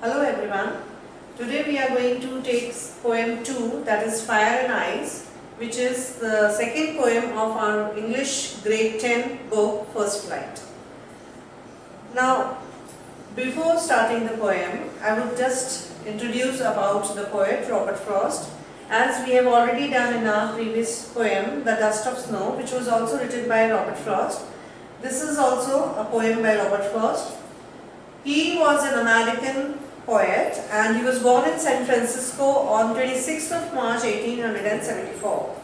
Hello everyone. Today we are going to take poem 2, that is Fire and Ice, which is the second poem of our English grade 10 book First Flight. Now, before starting the poem, I would just introduce about the poet Robert Frost, as we have already done in our previous poem, The Dust of Snow, which was also written by Robert Frost. This is also a poem by Robert Frost. He was an American poet and he was born in San Francisco on 26th of March 1874.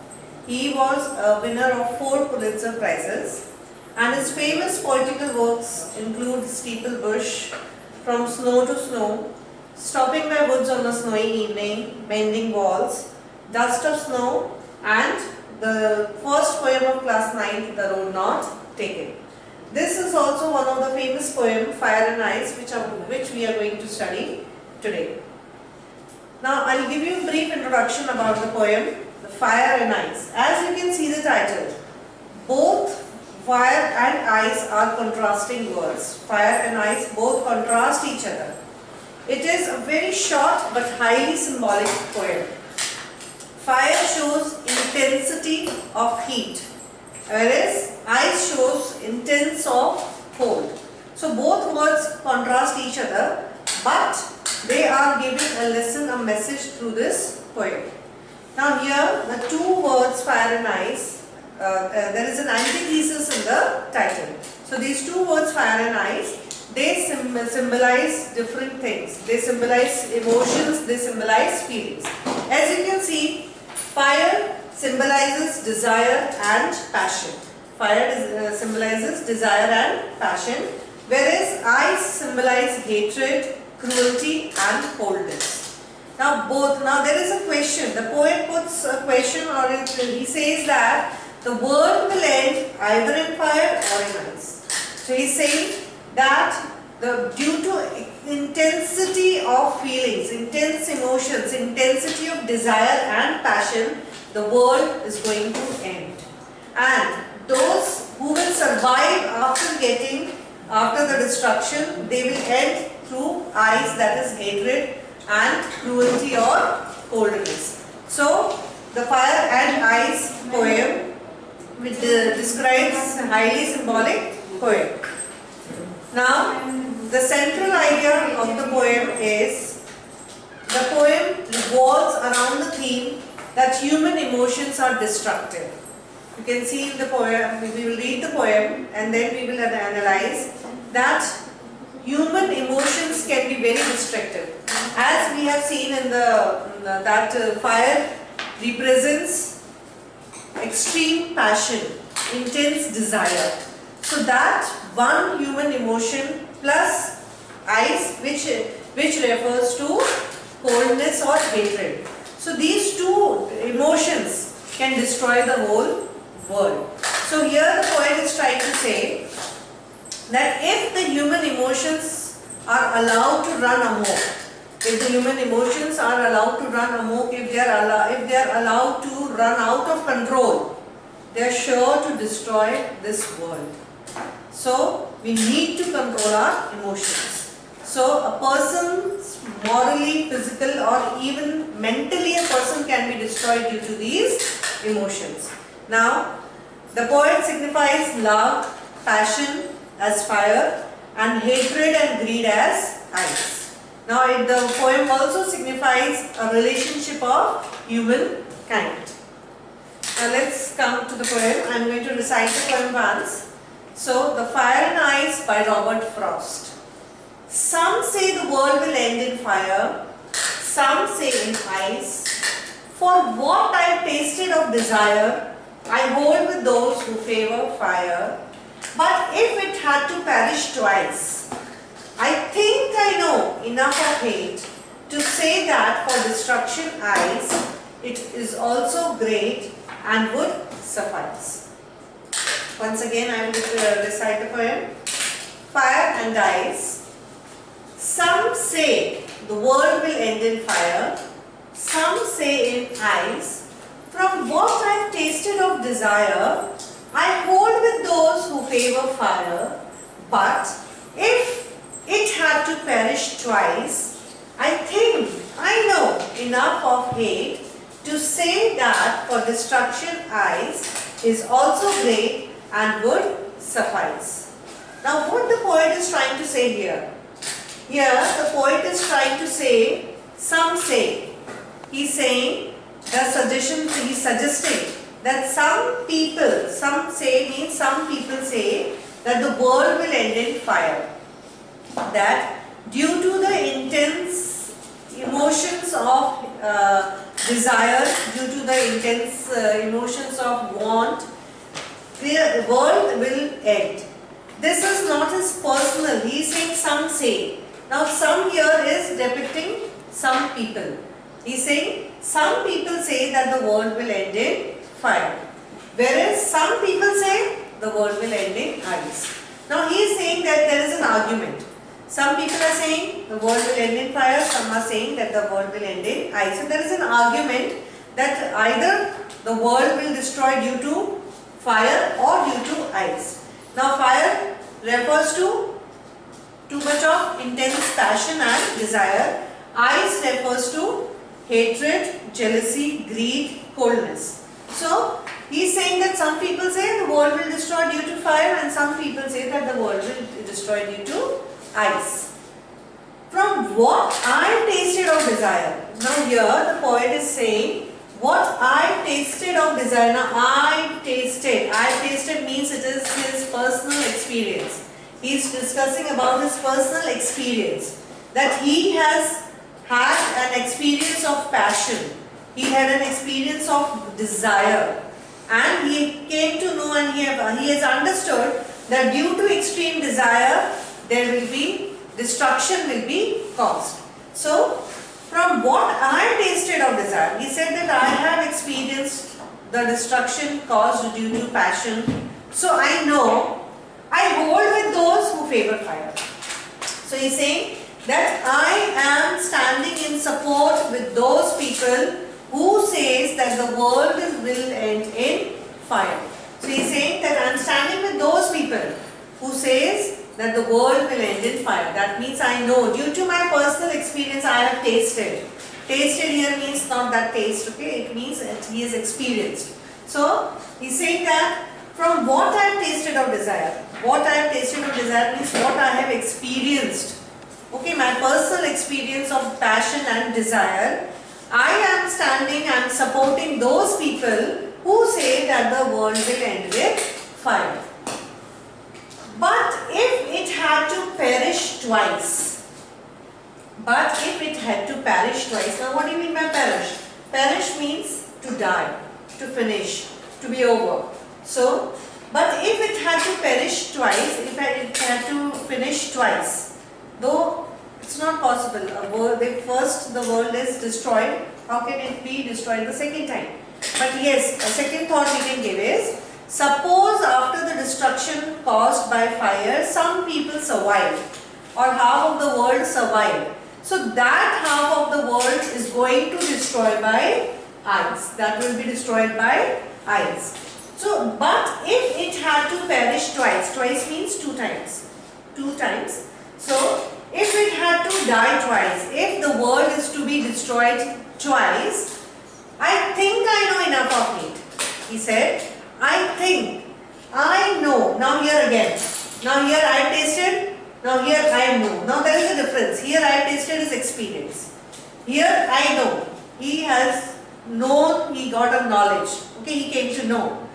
He was a winner of 4 Pulitzer Prizes and his famous poetical works include Steeple Bush, From Snow to Snow, Stopping by Woods on a Snowy Evening, Mending Walls, Dust of Snow, and the first poem of class 9th, The Road Not Taken. This is also one of the famous poems, Fire and Ice, which we are going to study today. Now, I will give you a brief introduction about the poem, the Fire and Ice. As you can see the title, both fire and ice are contrasting words. Fire and ice both contrast each other. It is a very short but highly symbolic poem. Fire shows intensity of heat, whereas ice shows intense of cold. So both words contrast each other, but they are giving a lesson, a message through this poem. Now here the two words fire and ice, there is an antithesis in the title. So these two words fire and ice, they symbolize different things. They symbolize emotions, they symbolize feelings. As you can see, fire symbolizes desire and passion. Fire symbolizes desire and passion, whereas ice symbolizes hatred, cruelty and coldness. Now there is a question. The poet puts a question, or he says that the world will end either in fire or in ice. So he is saying that due to intensity of feelings, intense emotions, intensity of desire and passion, the world is going to end. And those who will survive after the destruction, they will end through ice, that is hatred and cruelty or coldness. So the Fire and Ice poem, which describes a highly symbolic poem. Now the central idea of the poem is, the poem revolves around the theme that human emotions are destructive. You can see in the poem, we will read the poem and then we will analyze that human emotions can be very destructive. As we have seen in that fire represents extreme passion, intense desire. So that one human emotion plus ice, which refers to coldness or hatred. So these two emotions can destroy the whole world. So here the poet is trying to say that if the human emotions are allowed to run amok, if the human emotions are allowed to run amok, if they are allowed to run out of control, they are sure to destroy this world. So we need to control our emotions. So a person's morally, physical or even mentally, a person can be destroyed due to these emotions. Now the poet signifies love, passion as fire and hatred and greed as ice. Now the poem also signifies a relationship of humankind. Now let's come to the poem. I am going to recite the poem once. So, The Fire and Ice by Robert Frost. Some say the world will end in fire, some say in ice. For what I have tasted of desire, I hold with those who favor fire. But if it had to perish twice, I think I know enough of hate to say that for destruction ice, it is also great and would suffice. Once again I will recite the poem. Fire and ice. Some say the world will end in fire, some say in ice. From what I have tasted of desire, I hold with those who favor fire. But if it had to perish twice, I know enough of hate to say that for destruction eyes is also great and would suffice. Now what the poet is trying to say here? Here the poet is trying to say, some say. He's saying, he's suggesting that some people, some say means some people say that the world will end in fire. That due to the intense emotions of desire, due to the intense emotions of want, the world will end. This is not his personal, he is saying some say. Now some here is depicting some people. He is saying some people say that the world will end in fire, whereas some people say the world will end in ice. Now he is saying that there is an argument. Some people are saying the world will end in fire, some are saying that the world will end in ice. So there is an argument that either the world will destroy due to fire or due to ice. Now fire refers to too much of intense passion and desire. Ice refers to hatred, jealousy, greed, coldness. So he is saying that some people say the world will destroy due to fire and some people say that the world will destroy due to ice. From what I tasted of desire. Now here the poet is saying what I tasted of desire. Now I tasted means it is his personal experience. He is discussing about his personal experience. That he has had an experience of passion. He had an experience of desire. And he came to know and he has understood that due to extreme desire, there will be destruction will be caused. So, from what I tasted of desire, he said that I have experienced the destruction caused due to passion. So I know, I hold with those who favor fire. So he is saying that I am standing in support with those people who says that the world will end in fire. So he is saying that I am standing with those people who says that the world will end in fire. That means I know, due to my personal experience I have tasted. Tasted here means not that taste, okay, it means that he has experienced. So he is saying that from what I have tasted of desire, what I have tasted of desire means what I have experienced. Okay, my personal experience of passion and desire, I am standing and supporting those people who say that the world will end with fire. But if it had to perish twice, now what do you mean by perish? Perish means to die, to finish, to be over. So, but if it had to perish twice, if it had to finish twice, though it's not possible, first the world is destroyed, how can it be destroyed the second time? But yes, a second thought we can give is, suppose after the destruction caused by fire, some people survived or half of the world survived. So that half of the world is going to destroy by ice. That will be destroyed by ice. So, but if it had to perish twice, twice means two times. Two times. So, if it had to die twice, if the world is to be destroyed twice, I think I know enough of it. He said, I think, I know. Now here again. Now here I tasted, now here I know. Now there is a difference. Here I tasted his experience. Here I know. He has known, he got a knowledge. Okay, he came to know.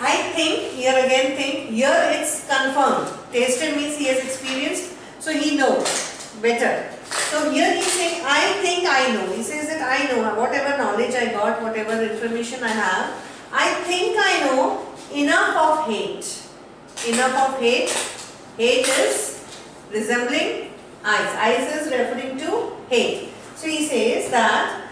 I think, here again think, here it's confirmed. Tasted means he has experienced, so he knows better. So here he is saying, I think I know. He says that I know, whatever knowledge I got, whatever information I have, I think I know enough of hate. Enough of hate. Hate is resembling ice. Ice is referring to hate. So he says that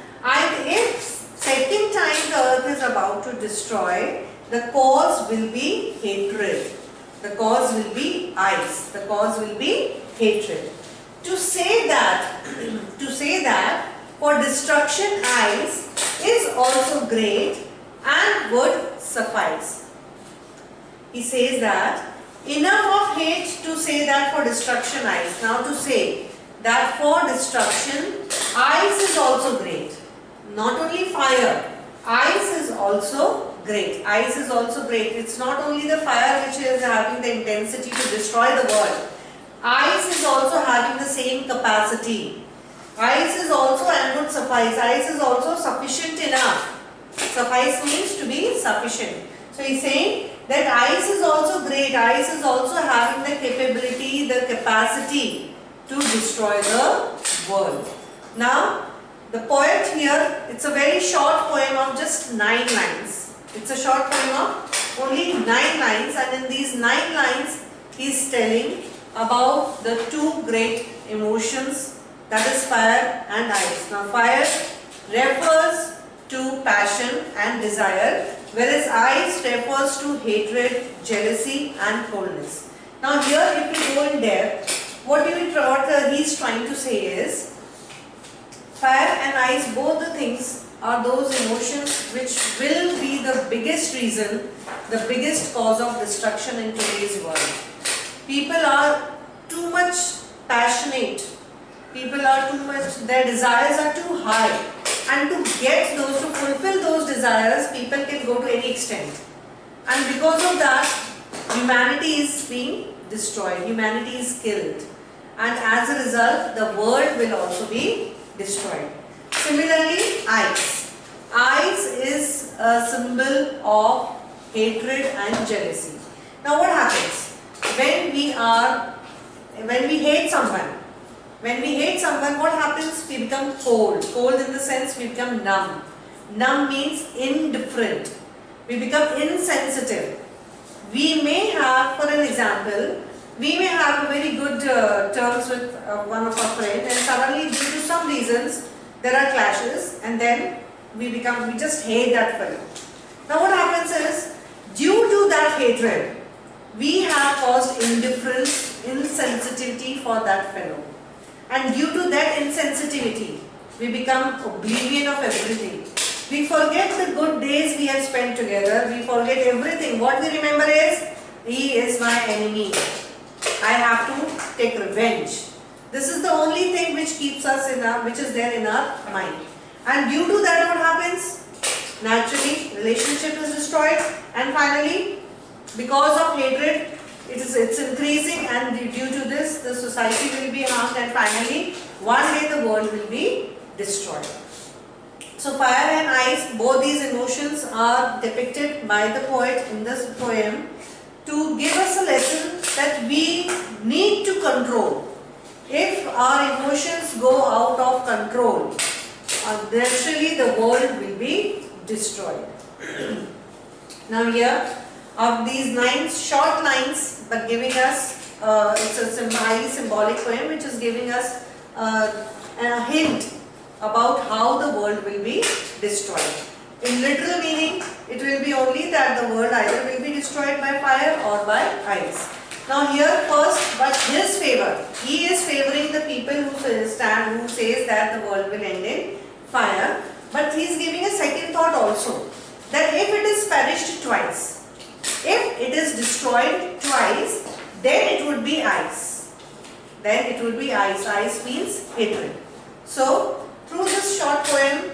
if second time the earth is about to destroy, the cause will be hatred. The cause will be ice. The cause will be hatred. To say that for destruction ice is also great and would suffice. He says that enough of hate to say that for destruction ice. Now to say that for destruction, ice is also great. Not only fire, ice is also great. Ice is also great. It's not only the fire which is having the intensity to destroy the world. Ice is also having the same capacity. Ice is also, and would suffice, ice is also sufficient enough. Suffice means to be sufficient. So he is saying that ice is also great. Ice is also having the capability, the capacity to destroy the world. Now, the poet here, it's a very short poem of just 9 lines. It's a short poem of only 9 lines, and in these 9 lines, he is telling about the two great emotions, that is fire and ice. Now, fire refers to passion and desire, whereas ice refers to hatred, jealousy and coldness. Now, here if we go in depth, what he is trying to say is, fire and ice, both the things are those emotions which will be the biggest reason, the biggest cause of destruction in today's world. People are too much passionate, people are too much, their desires are too high, and to get those, to fulfill those desires, people can go to any extent. And because of that, humanity is being destroyed, humanity is killed, and as a result, the world will also be destroyed. Similarly, ice. Ice is a symbol of hatred and jealousy. Now what happens? When we hate someone, what happens? We become cold. Cold in the sense we become numb. Numb means indifferent. We become insensitive. We may have, for an example, we may have a very good terms with one of our friends, and suddenly due to some reasons there are clashes, and then we just hate that fellow. Now what happens is, due to that hatred, we have caused indifference, insensitivity for that fellow. And due to that insensitivity, we become oblivion of everything. We forget the good days we have spent together, we forget everything. What we remember is, he is my enemy. I have to take revenge. This is the only thing which keeps us in our, which is there in our mind. And due to that, what happens? Naturally, relationship is destroyed, and finally, because of hatred, it's increasing, and due to this, the society will be harmed, and finally, one day the world will be destroyed. So fire and ice, both these emotions are depicted by the poet in this poem to give us a lesson that we need to control. If our emotions go out of control, naturally the world will be destroyed. Now here, of these 9 short lines, but giving us, it's a highly symbolic poem which is giving us a hint about how the world will be destroyed. In literal meaning, it will be only that the world either will be destroyed by fire or by ice. Now here first, but his favor, he is favoring the people who says that the world will end in fire, but he is giving a second thought also, that if it is perished twice, if it is destroyed twice, then it would be ice. Then it would be ice. Ice means hatred. So, through this short poem,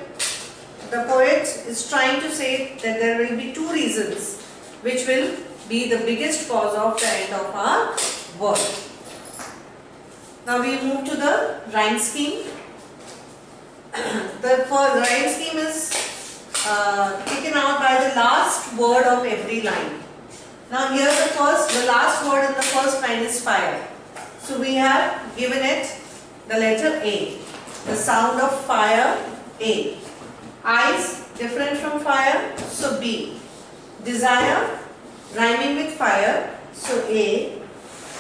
the poet is trying to say that there will be 2 reasons which will be the biggest cause of the end of our world. Now we move to the rhyme scheme. The rhyme scheme is taken out by the last word of every line. Now here the last word in the first line is fire. So we have given it the letter A. The sound of fire, A. Ice, different from fire, so B. Desire, rhyming with fire, so A.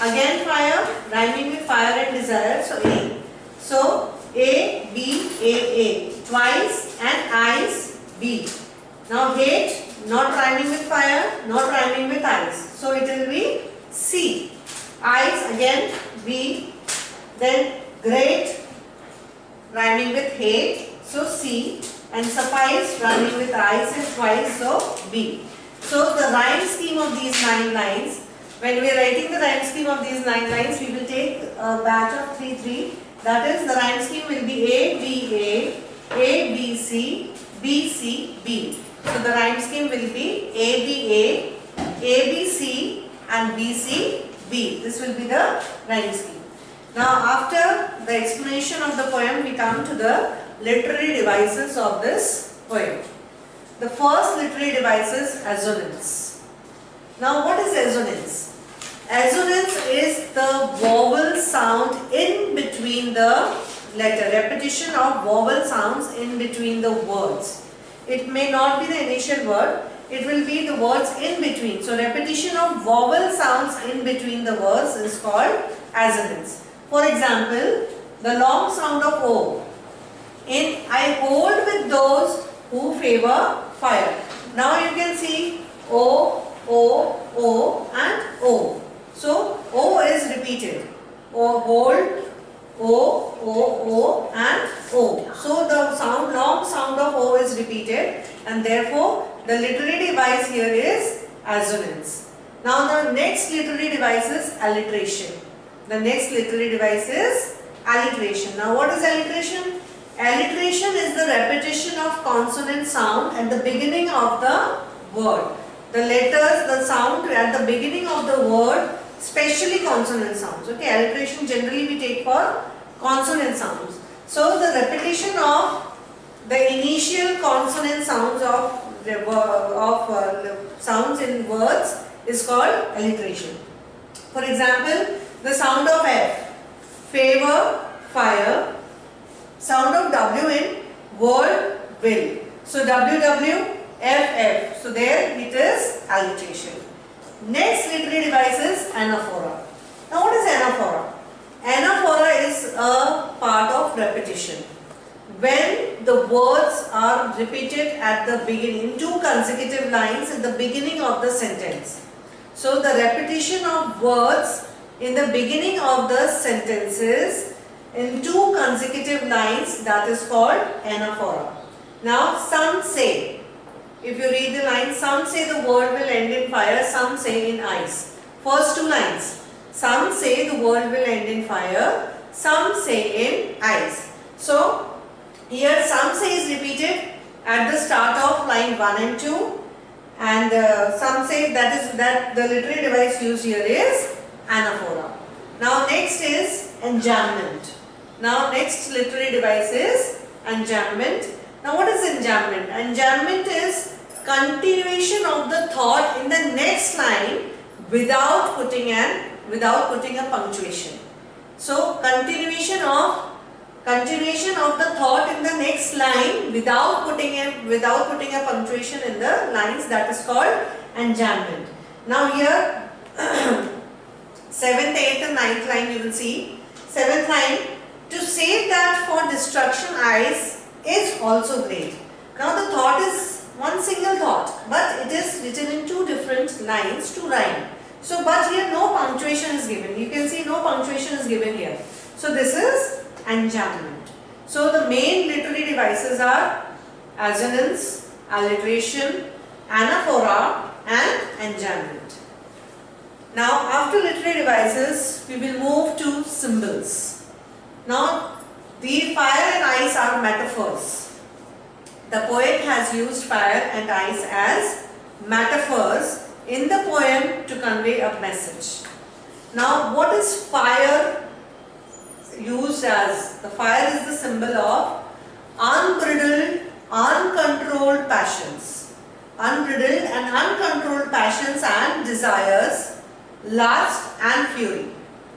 Again fire, rhyming with fire and desire, so A. So A, B, A. Twice, and ice, B. Now hate, not rhyming with fire, not rhyming with ice. So it will be C. Ice, again B. Then great, rhyming with hate, so C. And suffice, rhyming with ice and twice, so B. So the rhyme scheme of these 9 lines, when we are writing the rhyme scheme of these 9 lines, we will take a batch of 3, That is, the rhyme scheme will be A, B, A, B, C, B, C, B. So the rhyme scheme will be A, B, B, C and B, C, B. This will be the rhyme scheme. Now after the explanation of the poem, we come to the literary devices of this poem. The first literary device is assonance. Now what is assonance? Assonance is the vowel sound in between the letter, repetition of vowel sounds in between the words. It may not be the initial word, it will be the words in between. So repetition of vowel sounds in between the words is called assonance. For example, the long sound of O. In I hold with those who favor fire. Now you can see O, O, O and O. So O is repeated. O, hold, O, O, O and O. So the sound, long sound of O is repeated, and therefore the literary device here is assonance. Now the next literary device is alliteration. The next literary device is alliteration. Now what is alliteration? Alliteration is the repetition of consonant sound at the beginning of the word. The letters, the sound at the beginning of the word, especially consonant sounds. Okay, alliteration generally we take for consonant sounds. So the repetition of the initial consonant sounds of sounds in words is called alliteration. For example, the sound of F, favor, fire. Sound of W in word, will. So WW, FF. So there it is alliteration. Next literary device is anaphora. Now what is anaphora? Anaphora is a part of repetition. When the words are repeated at the beginning, in two consecutive lines at the beginning of the sentence. So the repetition of words in the beginning of the sentences in two consecutive lines, that is called anaphora. Now some say, if you read the line, some say the world will end in fire, some say in ice. First two lines, some say the world will end in fire, some say in ice. So here some say is repeated at the start of line 1 and 2, and some say, that the literary device used here is anaphora. Now next is enjambment. Now next literary device is enjambment. Now what is enjambment? Enjambment is continuation of the thought in the next line without putting a punctuation. So continuation of the thought in the next line without putting a punctuation in the lines, that is called enjambment. Now here 7th, 8th and 9th line you will see. 7th line, to say that for destruction ice is also great. Now the thought is one single thought, but it is written in two different lines to rhyme. So but here no punctuation is given. You can see no punctuation is given here. So this is enjambment. So the main literary devices are assonance, alliteration, anaphora and enjambment. Now after literary devices, we will move to symbols. Now the fire and ice are metaphors. The poet has used fire and ice as metaphors in the poem to convey a message. Now what is fire used as? The fire is the symbol of unbridled, uncontrolled passions. Unbridled and uncontrolled passions and desires, lust and fury.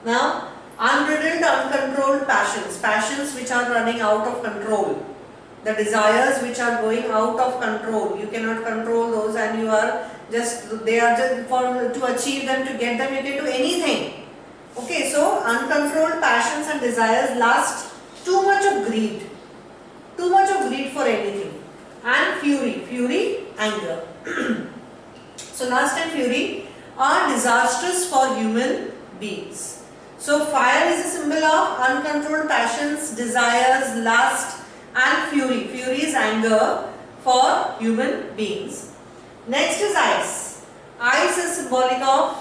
Now unbridled, uncontrolled passions, passions which are running out of control. The desires which are going out of control, you cannot control those, and you are just, they are just to achieve them, to get them, you can do anything. Okay, so uncontrolled passions and desires, lust, too much of greed for anything, and fury, anger. So lust and fury are disastrous for human beings. So fire is a symbol of uncontrolled passions, desires, lust and fury. Fury is anger for human beings. Next is ice. Ice is symbolic of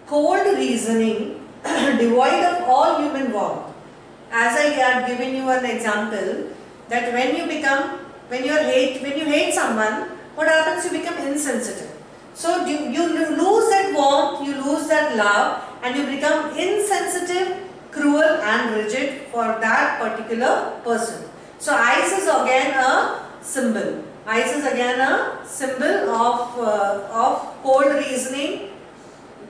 cold reasoning, devoid of all human warmth. as I had given you an example, that when you hate someone, what happens? You become insensitive. So you lose that warmth, you lose that love, and you become insensitive, cruel and rigid for that particular person. So ice is again a symbol. Ice is again a symbol of cold reasoning,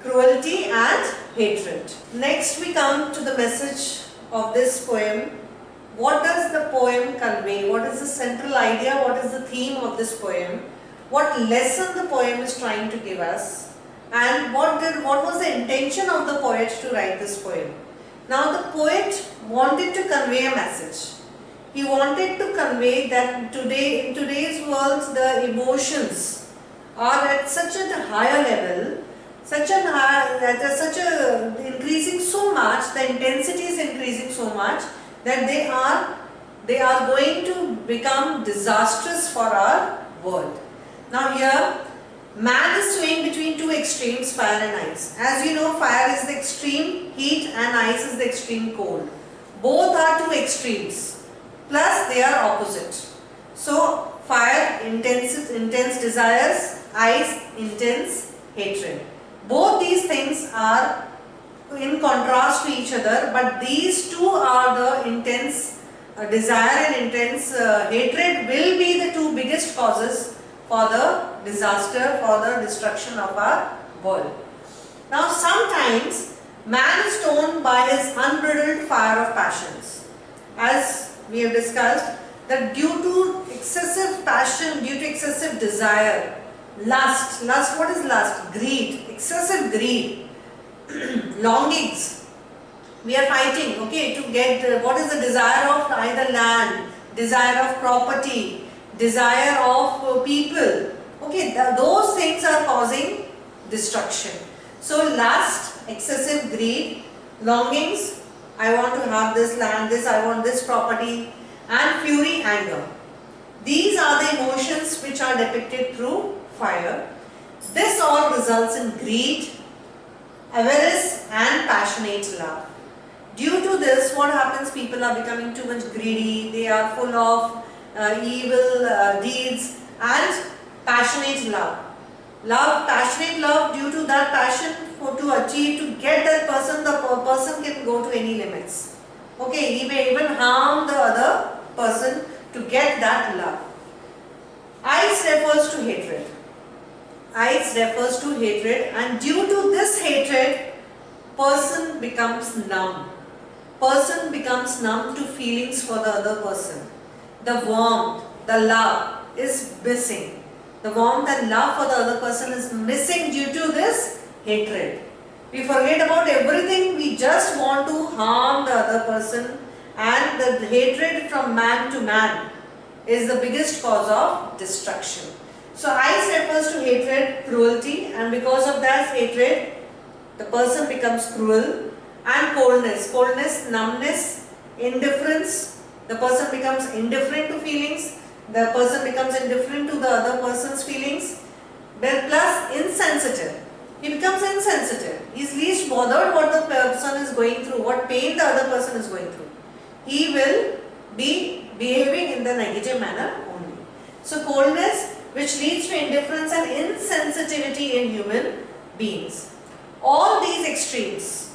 cruelty and hatred. Next we come to the message of this poem. What does the poem convey? What is the central idea? What is the theme of this poem? What lesson the poem is trying to give us? And what was the intention of the poet to write this poem? Now the poet wanted to convey a message. He wanted to convey that in today's world the emotions are at such a higher level, increasing so much, the intensity is increasing so much that they are going to become disastrous for our world. Now here, man is swaying between two extremes, fire and ice. As you know, fire is the extreme heat and ice is the extreme cold. Both are two extremes, plus they are opposite. So fire, intense desires, ice, intense hatred. Both these things are in contrast to each other, but these two are the intense desire and intense hatred will be the two biggest causes for the disaster, for the destruction of our world. Now sometimes man is torn by his unbridled fire of passions. As we have discussed, that due to excessive passion, due to excessive desire, lust, what is lust? Greed, excessive greed, longings. We are fighting, okay, to get what is the desire of either land, desire of property, desire of people. Okay, those things are causing destruction. So lust, excessive greed, longings, I want to have this land, I want this property, and fury, anger. These are the emotions which are depicted through fire. This all results in greed, avarice and passionate love. Due to this, what happens? People are becoming too much greedy, they are full of evil deeds, and passionate love. Passionate love, due to that passion to achieve, to get that person, the person can go to any limits. Okay, he may even harm the other person to get that love. Ice refers to hatred. Ice refers to hatred, and due to this hatred, person becomes numb. Person becomes numb to feelings for the other person. The warmth, the love is missing. The warmth and love for the other person is missing due to this hatred. We forget about everything, we just want to harm the other person, and the hatred from man to man is the biggest cause of destruction. So ice refers to hatred, cruelty, and because of that hatred, the person becomes cruel. And coldness, numbness, indifference, the person becomes indifferent to feelings, the person becomes indifferent to the other person's feelings. Then plus insensitive, he becomes insensitive, he is least bothered what the person is going through, what pain the other person is going through. He will be behaving in the negative manner only. So coldness, which leads to indifference and insensitivity in human beings. All these extremes,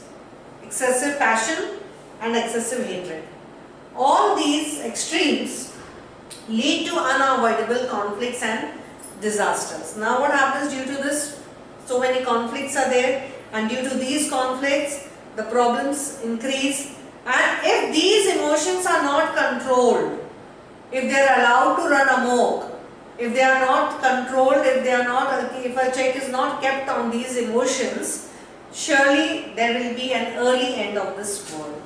excessive passion and excessive hatred, all these extremes lead to unavoidable conflicts and disasters. Now what happens due to this? So many conflicts are there, and due to these conflicts the problems increase, and if these emotions are not controlled, if they are allowed to run amok, if they are not controlled, if a check is not kept on these emotions, surely there will be an early end of this world.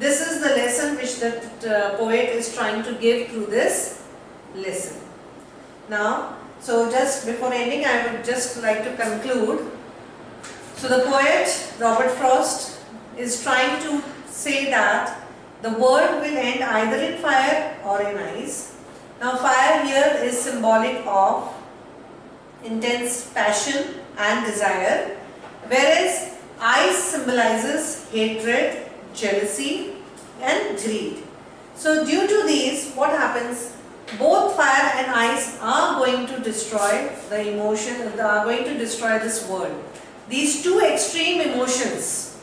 This is the lesson which the poet is trying to give through this lesson. Now, so just before ending, I would just like to conclude. So the poet Robert Frost is trying to say that the world will end either in fire or in ice. Now fire here is symbolic of intense passion and desire, whereas ice symbolizes hatred, jealousy, and greed. So due to these, what happens? Both fire and ice are going to destroy the emotion, are going to destroy this world. These two extreme emotions,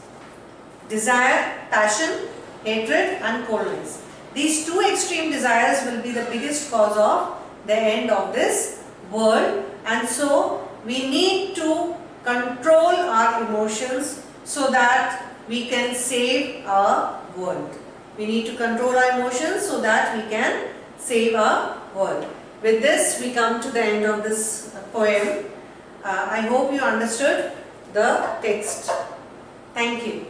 desire, passion, hatred and coldness. These two extreme desires will be the biggest cause of the end of this world, and so we need to control our emotions so that we can save our world. We need to control our emotions so that we can save our world. With this, we come to the end of this poem. I hope you understood the text. Thank you.